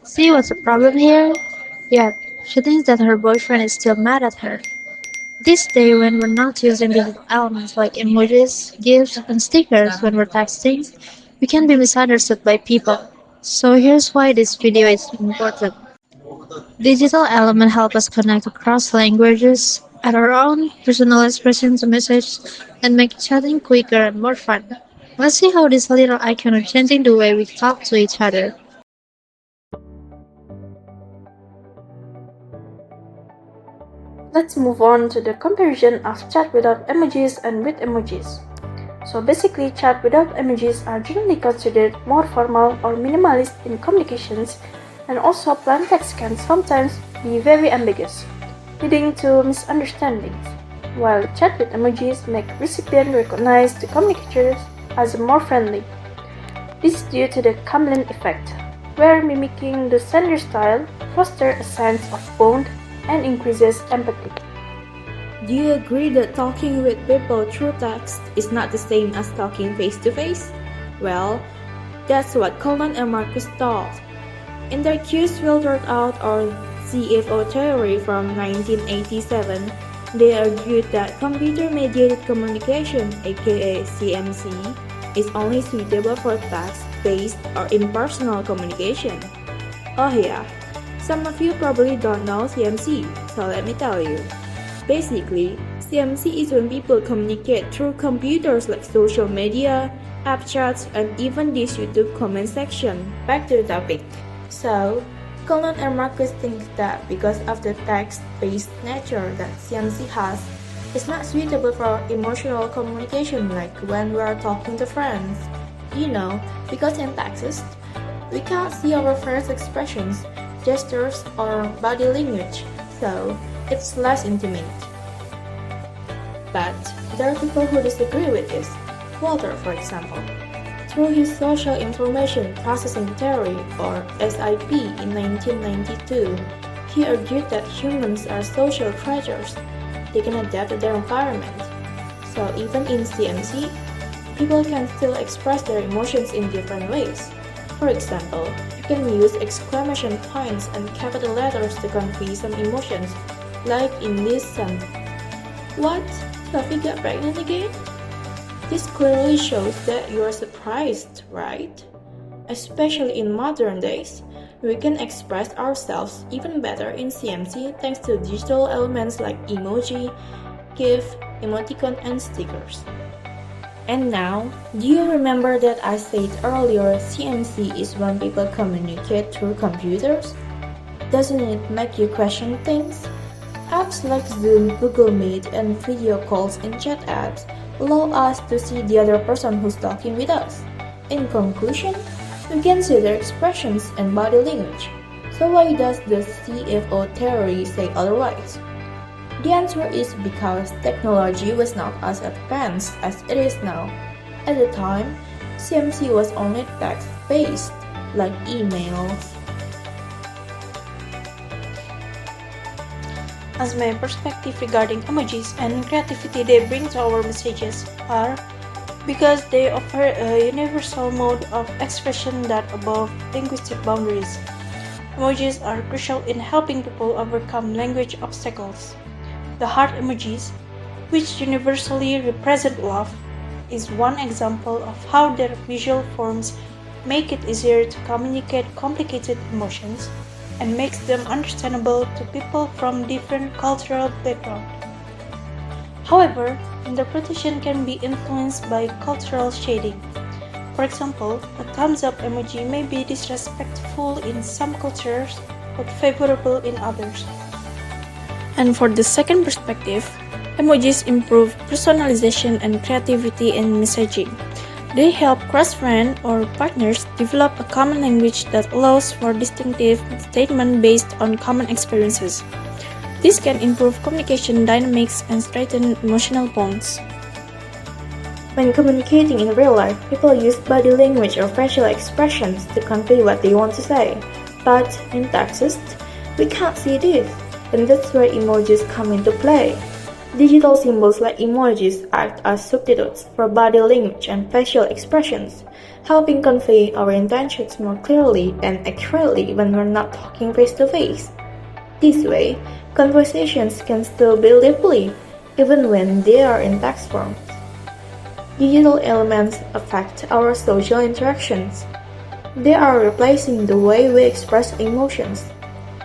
See what's the problem here? Yet, she thinks that her boyfriend is still mad at her. This day, when we're not using digital elements like emojis, GIFs, and stickers when we're texting, we can be misunderstood by people. So here's why this video is important. Digital elements help us connect across languages, add our own personal expression to message, and make chatting quicker and more fun. Let's see how this little icon are changing the way we talk to each other. Let's move on to the comparison of chat without emojis and with emojis. So basically, chat without emojis are generally considered more formal or minimalist in communications, and also plain text can sometimes be very ambiguous, leading to misunderstandings. While chat with emojis make recipient recognize the communicators as more friendly. This is due to the chameleon effect, where mimicking the sender style fosters a sense of bond and increases empathy. Do you agree that talking with people through text is not the same as talking face to face? Well, that's what Coleman and Marcus thought. In their Q's filtered out or CFO theory from 1987, they argued that computer-mediated communication, aka CMC, is only suitable for text-based or impersonal communication. Oh yeah, some of you probably don't know CMC, so let me tell you. Basically, CMC is when people communicate through computers like social media, app chats, and even this YouTube comment section. Back to the topic. So, Conan and Marcus think that because of the text-based nature that CMC has, it's not suitable for emotional communication like when we are talking to friends. You know, because in text, we can't see our friends' expressions, gestures, or body language, so it's less intimate. But there are people who disagree with this. Walter, for example. Through his Social Information Processing Theory, or SIP, in 1992, he argued that humans are social creatures. They can adapt to their environment. So even in CMC, people can still express their emotions in different ways. For example, you can use exclamation points and capital letters to convey some emotions, like in this sentence. What? Sophie got pregnant again? This clearly shows that you are surprised, right? Especially in modern days, we can express ourselves even better in CMC thanks to digital elements like emoji, GIF, emoticon, and stickers. And now, do you remember that I said earlier CMC is when people communicate through computers? Doesn't it make you question things? Apps like Zoom, Google Meet, and video calls and chat apps allow us to see the other person who's talking with us. In conclusion, we can see their expressions and body language. So why does the CFO theory say otherwise? The answer is because technology was not as advanced as it is now. At the time, CMC was only text-based, like emails. As my perspective regarding emojis and creativity they bring to our messages are because they offer a universal mode of expression that above linguistic boundaries. Emojis are crucial in helping people overcome language obstacles. The heart emojis, which universally represent love, is one example of how their visual forms make it easier to communicate complicated emotions and makes them understandable to people from different cultural backgrounds. However, interpretation can be influenced by cultural shading. For example, a thumbs up emoji may be disrespectful in some cultures but favorable in others. And for the second perspective, emojis improve personalization and creativity in messaging. They help close friends or partners develop a common language that allows for distinctive statements based on common experiences. This can improve communication dynamics and strengthen emotional bonds. When communicating in real life, people use body language or facial expressions to convey what they want to say. But in text, we can't see this, and that's where emojis come into play. Digital symbols like emojis act as substitutes for body language and facial expressions, helping convey our intentions more clearly and accurately when we're not talking face to face. This way, conversations can still be lively, even when they are in text form. Digital elements affect our social interactions. They are replacing the way we express emotions.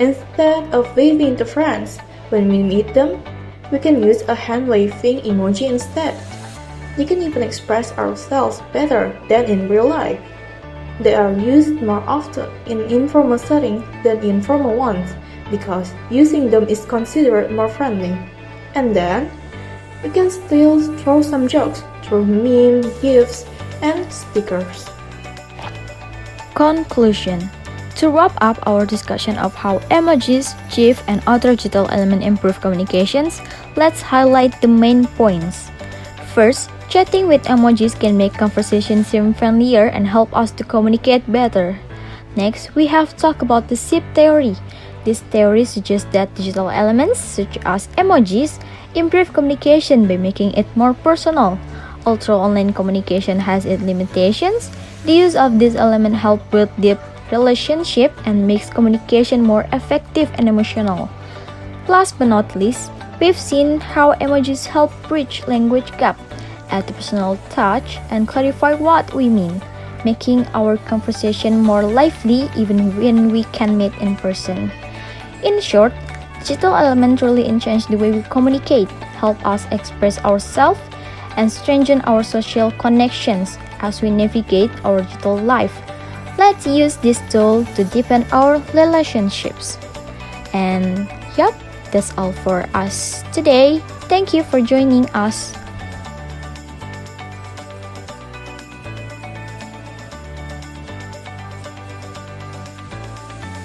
Instead of waving to friends when we meet them, we can use a hand-waving emoji instead. We can even express ourselves better than in real life. They are used more often in informal settings than in formal ones because using them is considered more friendly. And then, we can still throw some jokes through memes, GIFs, and stickers. Conclusion. To wrap up our discussion of how emojis, GIF, and other digital elements improve communications, let's highlight the main points. First, chatting with emojis can make conversations seem friendlier and help us to communicate better. Next, we have talked about the SIP theory. This theory suggests that digital elements, such as emojis, improve communication by making it more personal. Although online communication has its limitations, the use of this element helps build deep relationship and makes communication more effective and emotional. Last but not least, we've seen how emojis help bridge language gap, add personal touch, and clarify what we mean, making our conversation more lively even when we can meet in person. In short, digital elements really change the way we communicate, help us express ourselves, and strengthen our social connections as we navigate our digital life. Let's use this tool to deepen our relationships. And yep, that's all for us today. Thank you for joining us.